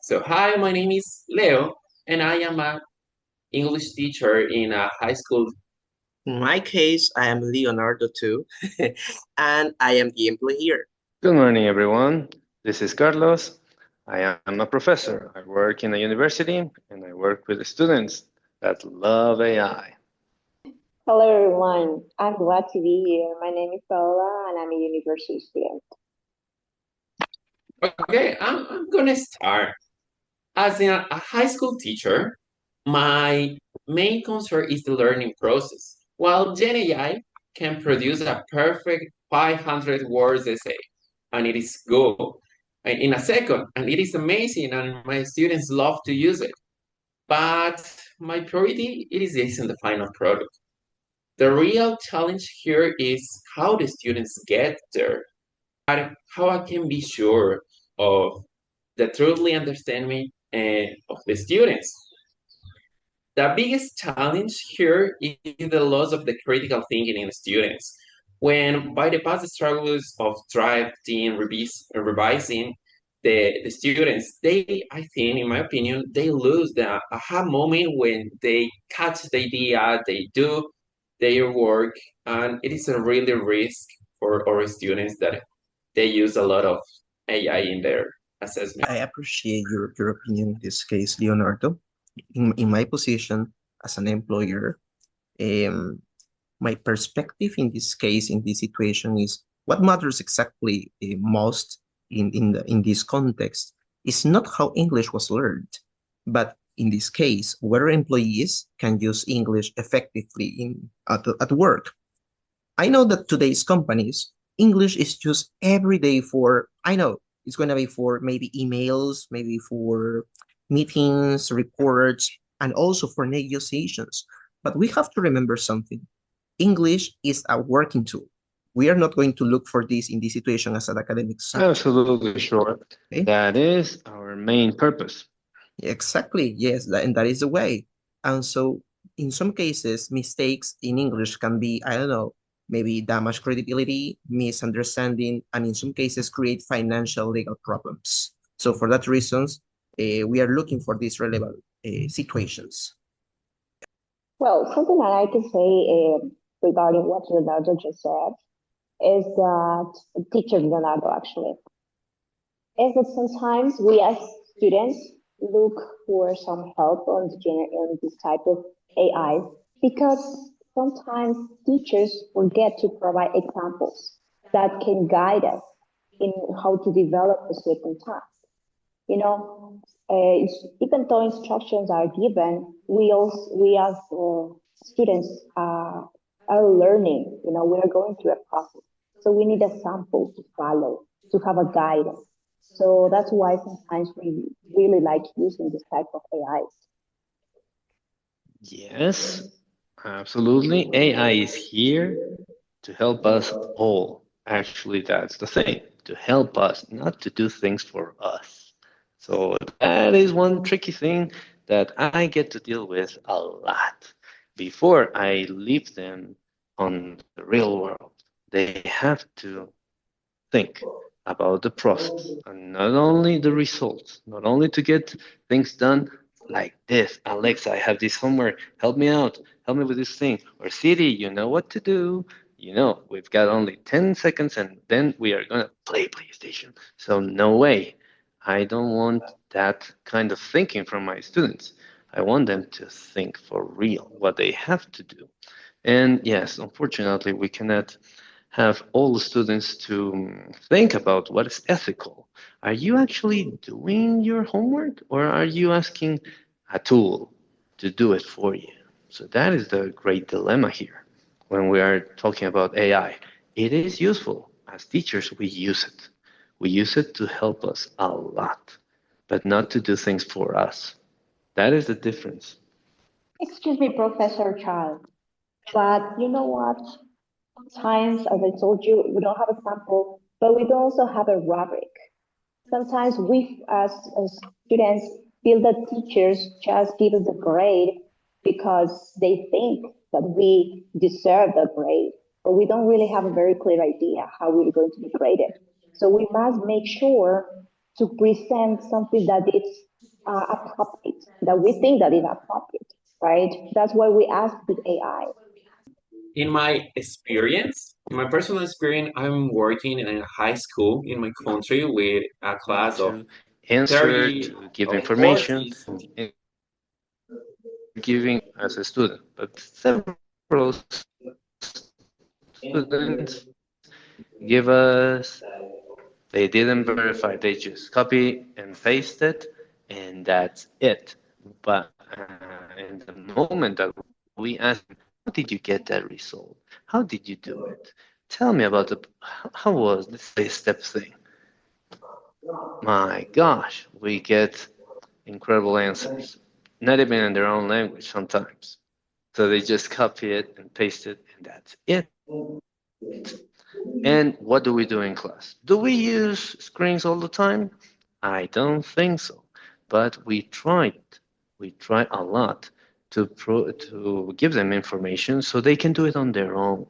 So, hi, my name is Leo, and I am a English teacher in a high school. In my case, I am Leonardo too, and I am the employee here. Good morning, everyone. This is Carlos. I am a professor. I work in a university and I work with students that love AI. Hello everyone, I'm glad to be here. My name is Paola and I'm a university student. Okay, I'm gonna start. As a high school teacher, my main concern is the learning process. While Gen AI can produce a perfect 500 words essay, and it is good and in a second, and it is amazing, and my students love to use it. But my priority it is isn't the final product. The real challenge here is how the students get there, and how I can be sure of the truly understanding of the students. The biggest challenge here is the loss of the critical thinking in students. When by the past struggles of drafting, revising, the students, I think, in my opinion, they lose the aha moment when they catch the idea, they do their work, and it is a really risk for our students that they use a lot of AI in their assessment. I appreciate your opinion in this case, Leonardo. In my position as an employer, um, my perspective in this case, in this situation, is what matters exactly most in this context is not how English was learned, but in this case, whether employees can use English effectively at work. I know that today's companies, English is used every day for, I know it's going to be for maybe emails, maybe for meetings, reports, and also for negotiations. But we have to remember something. English is a working tool. We are not going to look for this in this situation as an academic subject. Absolutely sure. Okay? That is our main purpose. Exactly, yes, and that is the way. And so, in some cases, mistakes in English can be, I don't know, maybe damage credibility, misunderstanding, and in some cases, create financial legal problems. So, for that reasons, we are looking for these relevant situations. Well, something that I can say regarding what Leonardo just said is that teacher Leonardo actually is that sometimes we as students look for some help on this type of AI because sometimes teachers forget to provide examples that can guide us in how to develop a certain task. You know, even though instructions are given, we as students are learning. You know, we are going through a process, so we need a sample to follow to have a guidance. So that's why sometimes we really like using this type of AIs. Yes, absolutely. AI is here to help us all. Actually, that's the thing, to help us, not to do things for us. So that is one tricky thing that I get to deal with a lot before I leave them on the real world. They have to think about the process and not only the results, not only to get things done like this. Alexa, I have this homework. Help me out. Help me with this thing. Or Siri, you know what to do. You know, we've got only 10 seconds and then we are going to play PlayStation. So, no way. I don't want that kind of thinking from my students. I want them to think for real what they have to do. And yes, unfortunately, we cannot have all the students to think about what is ethical. Are you actually doing your homework or are you asking a tool to do it for you? So that is the great dilemma here when we are talking about AI. It is useful. As teachers, we use it. We use it to help us a lot, but not to do things for us. That is the difference. Excuse me, Professor Child, but you know what? Sometimes, as I told you, we don't have a sample, but we don't also have a rubric. Sometimes we, as students, feel that teachers just give us a grade because they think that we deserve the grade, but we don't really have a very clear idea how we're going to be graded. So we must make sure to present something that is appropriate, that we think that is appropriate, right? That's why we ask with AI. In my experience, in my personal experience, I'm working in a high school in my country with a class of To answer, 30 to give of information, 40 students. and giving as a student. But several students give us, they didn't verify, they just copy and paste it, and that's it. But in the moment that we ask them, how did you get that result? How did you do it? Tell me about how was this step thing? My gosh, we get incredible answers, not even in their own language sometimes. So they just copy it and paste it, and that's it. And what do we do in class? Do we use screens all the time? I don't think so. But we tried. We try a lot to give them information so they can do it on their own,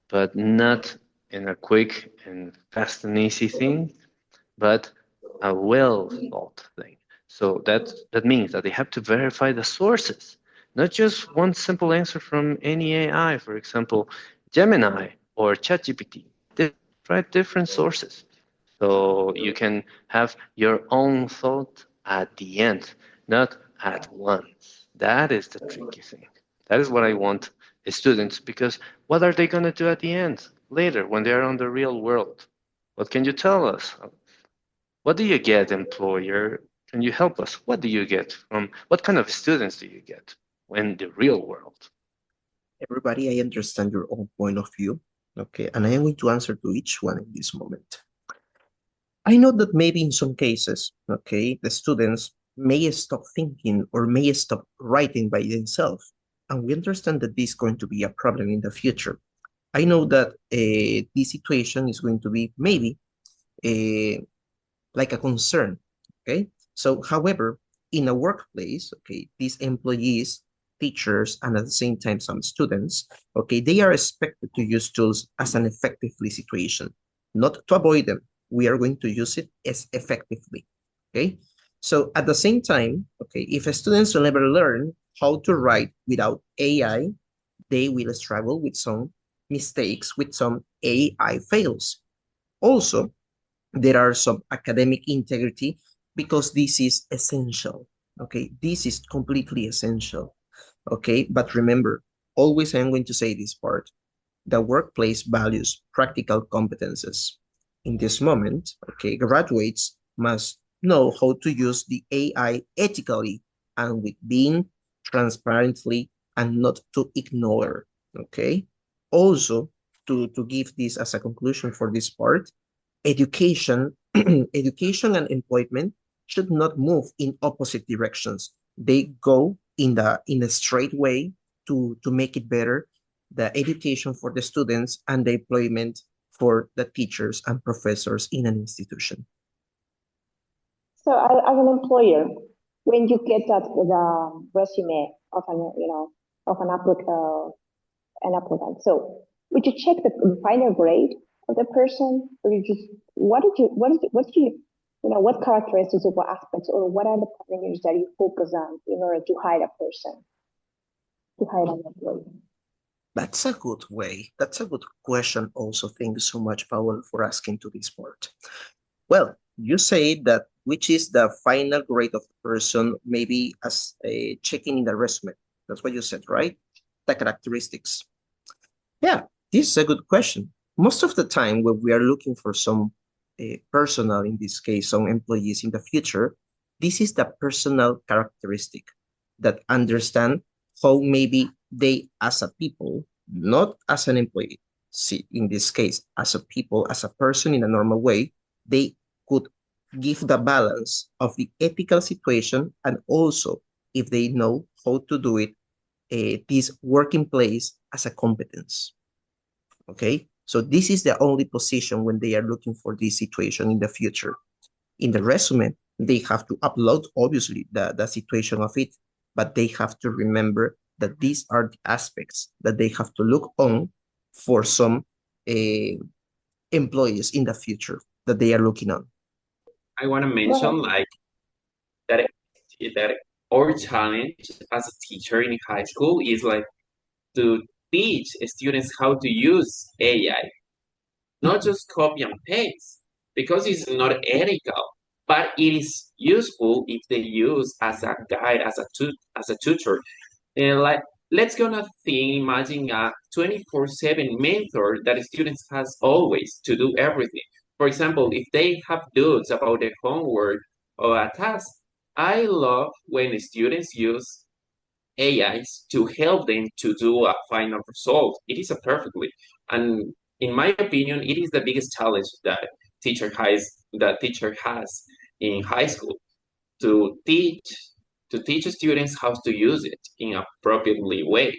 but not in a quick and fast and easy thing, but a well thought thing. So that means that they have to verify the sources, not just one simple answer from any AI, for example, Gemini or ChatGPT. They try different sources. So you can have your own thought at the end, not at once. That is the tricky thing. That is what I want students, because what are they going to do at the end, later, when they are on the real world? What can you tell us? What do you get, employer? Can you help us? What do you get from what kind of students do you get in the real world? Everybody, I understand your own point of view. Okay, and I am going to answer to each one in this moment. I know that maybe in some cases, okay, the students may stop thinking or may stop writing by themselves. And we understand that this is going to be a problem in the future. I know that this situation is going to be maybe uh, like a concern. Okay. So, however, in a workplace, okay, these employees, teachers, and at the same time some students, okay, they are expected to use tools as an effectively situation, not to avoid them. We are going to use it as effectively. Okay. So at the same time, okay, if students will never learn how to write without AI, they will struggle with some mistakes, with some AI fails. Also, there are some academic integrity because this is essential. Okay, this is completely essential. Okay, but remember, always I'm going to say this part: the workplace values practical competences. In this moment, okay, graduates must know how to use the AI ethically and with being transparently and not to ignore. Okay, also to give this as a conclusion for this part, education, education and employment should not move in opposite directions. They go in a straight way to make it better, the education for the students and the employment for the teachers and professors in an institution. So as an employer, when you get that the resume of of an applicant, so would you check the final grade of the person, or you just what did what characteristics or what aspects or what are the parameters that you focus on in order to hire a person, to hire an employee? That's a good way. That's a good question also. Thank you so much, Paul, for asking to this part. Well, you say that which is the final grade of the person, maybe as a checking in the resume. That's what you said, right? The characteristics. Yeah, this is a good question. Most of the time, when we are looking for some personal, in this case, some employees in the future, this is the personal characteristic that understand how maybe they, as a people, not as an employee, see, in this case, as a people, as a person in a normal way, they could give the balance of the ethical situation and also if they know how to do it, this working place as a competence. Okay, so this is the only position when they are looking for this situation in the future. In the resume, they have to upload obviously the situation of it, but they have to remember that these are the aspects that they have to look on for some uh, employees in the future that they are looking on. I want to Go ahead. mention like that that our challenge as a teacher in high school is like to teach students how to use AI, not just copy and paste, because it's not ethical, but it is useful if they use as a guide, as a tutor. And like, let's gonna think, imagine a 24/7 mentor that students has always to do everything. For example, if they have doubts about their homework or a task, I love when students use AIs to help them to do a final result. It is a perfectly, and in my opinion, it is the biggest challenge that teacher has in high school to teach students how to use it in a appropriately way.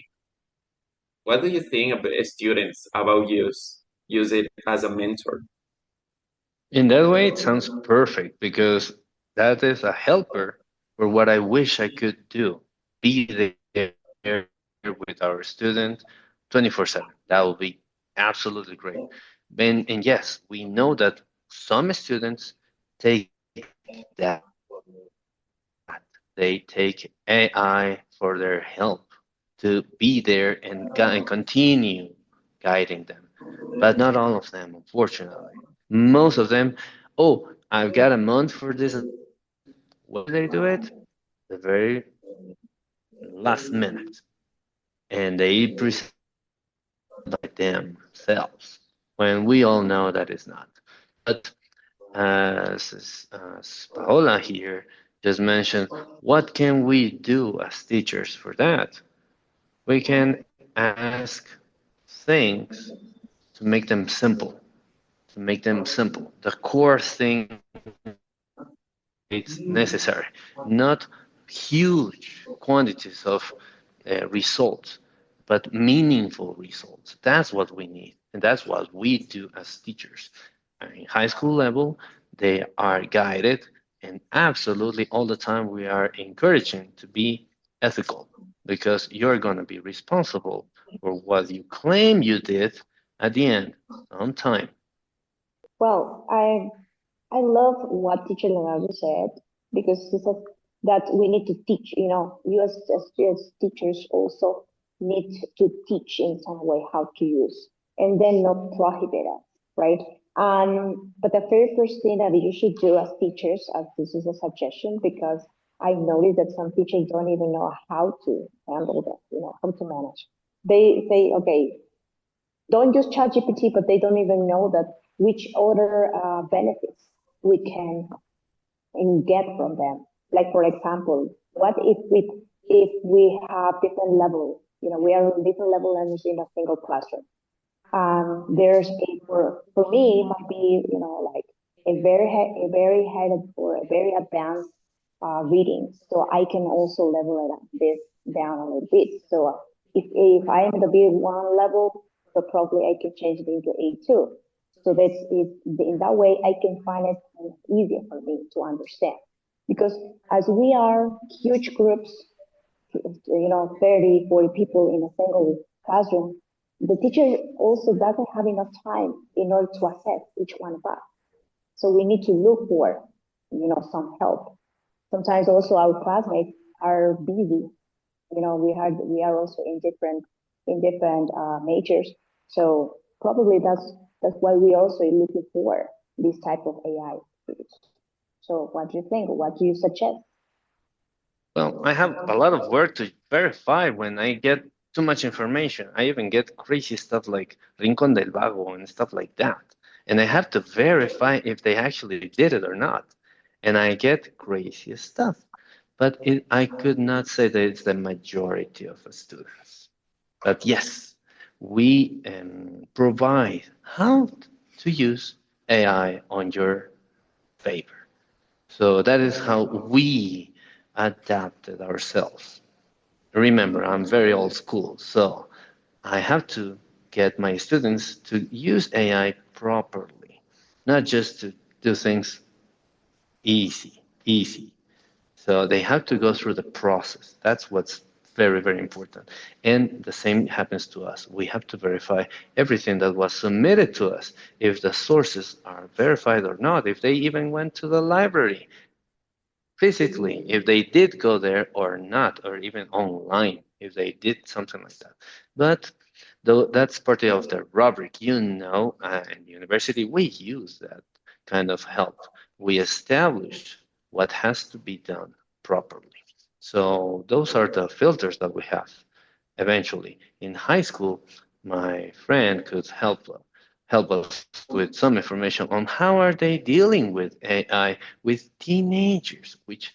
What do you think about students about use it as a mentor? In that way, it sounds perfect because that is a helper for what I wish I could do. Be there with our student 24/7. That would be absolutely great. And yes, we know that some students take that. They take AI for their help to be there and continue guiding them. But not all of them, unfortunately. Most of them, oh, I've got a month for this. When do they do it? The very last minute. And they present by themselves when we all know that is not. But as Paola here just mentioned, what can we do as teachers for that? We can ask things to make them simple, to make them simple. The core thing it's necessary, not huge quantities of results, but meaningful results. That's what we need, and that's what we do as teachers. In high school level, they are guided, and absolutely all the time we are encouraging to be ethical because you're going to be responsible for what you claim you did at the end, sometime. Well, I love what teacher Leonardo said because he said that we need to teach. You know, you as teachers also need to teach in some way how to use, and then not prohibit us, right? But the very first thing that you should do as teachers, as this is a suggestion, because I noticed that some teachers don't even know how to handle that, you know, how to manage. They say, okay, don't use ChatGPT, but they don't even know that which other benefits we can get from them. Like for example, what if we have different levels? You know, we are on different level learners in a single classroom. There's a for me it might be like a very headed or a very advanced reading, so I can also level it up this down a little bit. So if I am the B1 level, so probably I can change it into A2. So that's it. In that way, I can find it easier for me to understand. Because as we are huge groups, 30, 40 people in a single classroom, the teacher also doesn't have enough time in order to assess each one of us. So we need to look for, some help. Sometimes also our classmates are busy. We are also in different majors. So probably that's why we also looking for this type of AI tools. So what do you think? What do you suggest? Well, I have a lot of work to verify when I get too much information. I even get crazy stuff like Rincon del Vago and stuff like that. And I have to verify if they actually did it or not. And I get crazy stuff. But I could not say that it's the majority of the students. But yes, we provide how to use AI on your favor. So that is how we adapted ourselves. Remember, I'm very old school, so I have to get my students to use AI properly, not just to do things easy. So they have to go through the process. That's what's very, very important. And the same happens to us. We have to verify everything that was submitted to us, if the sources are verified or not, if they even went to the library. physically if they did go there or not, or even online if they did something like that. But though that's part of the rubric, in university we use that kind of help. We establish what has to be done properly. So those are the filters that we have. Eventually, in high school, my friend could help us with some information on how are they dealing with AI with teenagers, which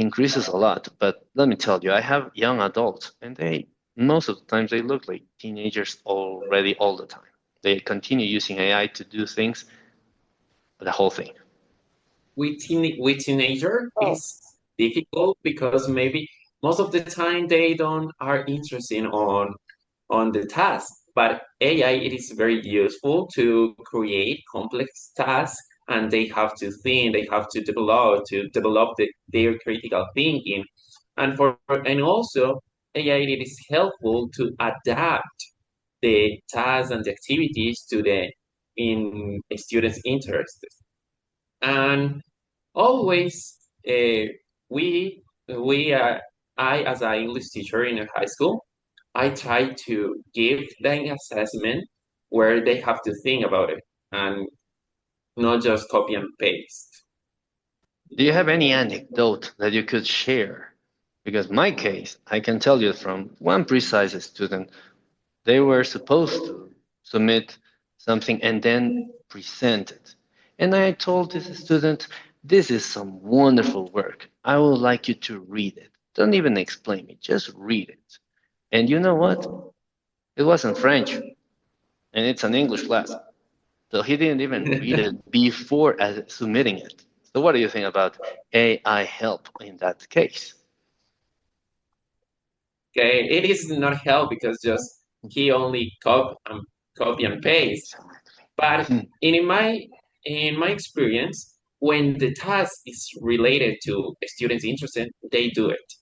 increases a lot. But let me tell you, I have young adults, and they most of the times they look like teenagers already all the time. They continue using AI to do things, the whole thing. With teenager, it Oh, is difficult because maybe most of the time they don't are interested on the task. But AI, it is very useful to create complex tasks, and they have to think, they have to develop their critical thinking, and also AI, it is helpful to adapt the tasks and the activities to the in students' interests. And always, we I as an English teacher in a high school, I try to give them assessment where they have to think about it and not just copy and paste. Do you have any anecdote that you could share? Because my case, I can tell you from one precise student, they were supposed to submit something and then present it. And I told this student, this is some wonderful work. I would like you to read it. Don't even explain it, just read it. And you know what? It wasn't French, and it's an English class. So he didn't even read it before submitting it. So what do you think about AI help in that case? Okay, it is not help because just he only copy and paste. But Exactly. in my experience, when the task is related to students interested, they do it.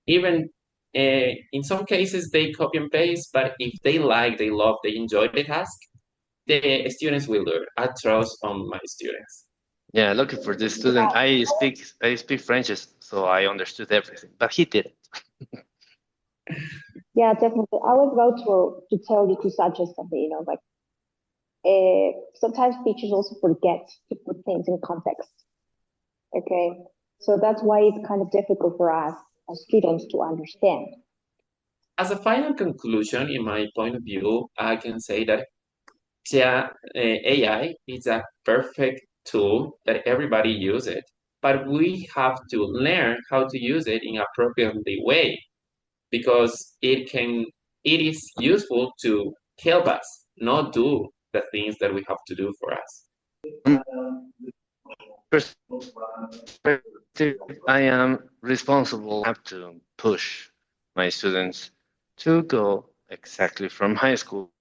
Even in some cases they copy and paste, but if they like, they love, they enjoy the task, the students will do it. I trust on my students. Yeah, looking for this student. I speak French, so I understood everything, but he didn't. yeah, definitely. I was about to tell you to suggest something, like sometimes teachers also forget to put things in context. Okay. So that's why it's kind of difficult for us as students to understand. As a final conclusion, in my point of view, I can say that yeah, AI is a perfect tool that everybody uses it, but we have to learn how to use it in appropriately way because it is useful to help us not do the things that we have to do for us. Perspective, I am responsible. I have to push my students to go exactly from high school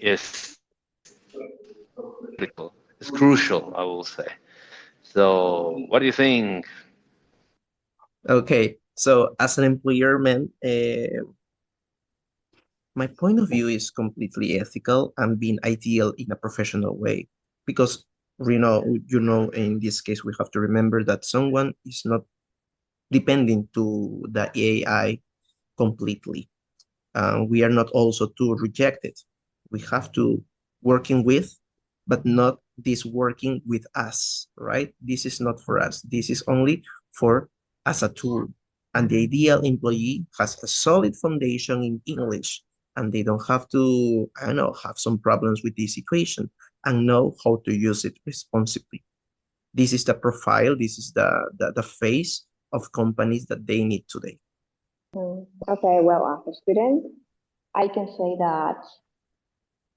is critical. It's crucial, I will say. So, what do you think? Okay, so as an employer, man, my point of view is completely ethical and being ideal in a professional way. Because in this case, we have to remember that someone is not depending to the AI completely. We are not also to reject it. We have to working with, but not this working with us, right? This is not for us. This is only for as a tool. And the ideal employee has a solid foundation in English, and they don't have to, I don't know, have some problems with this equation and know how to use it responsibly. This is the profile, this is the face of companies that they need today. Okay, well, as a student, I can say that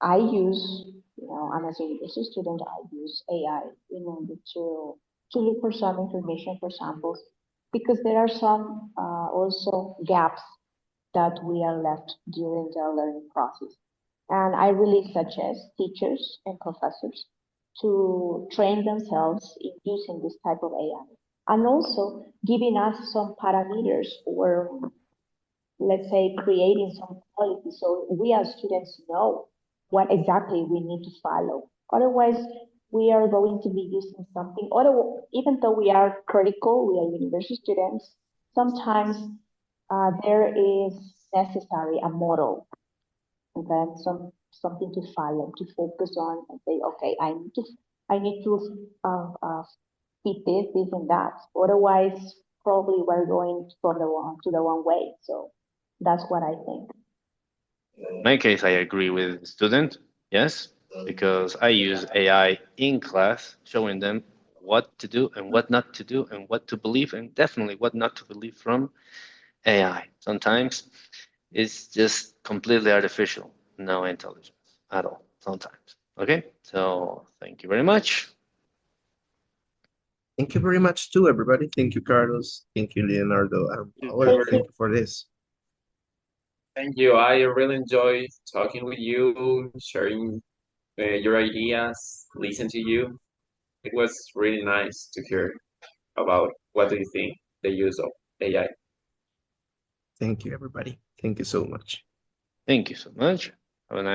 I use, I'm as a university student, I use AI in order to look for some information, for example, because there are some also gaps that we are left during the learning process. And I really suggest teachers and professors to train themselves in using this type of AI and also giving us some parameters or let's say creating some quality so we as students know what exactly we need to follow. Otherwise, we are going to be using something, or even though we are critical, we are university students, sometimes there is necessary a model, okay, something to follow, to focus on, and say, okay, I need to fit this and that. Otherwise, probably we're going for the wrong way. So that's what I think. In my case, I agree with the student, yes, because I use AI in class, showing them what to do and what not to do and what to believe and definitely what not to believe from AI. Sometimes it's just completely artificial, no intelligence at all, sometimes. Okay, so thank you very much. Thank you very much too, everybody. Thank you, Carlos. Thank you, Leonardo. Paola, Thank thank you. you for this. Thank you. I really enjoy talking with you, sharing your ideas, listen to you. It was really nice to hear about what do you think the use of AI. Thank you, everybody. Thank you so much. Thank you so much. Have a nice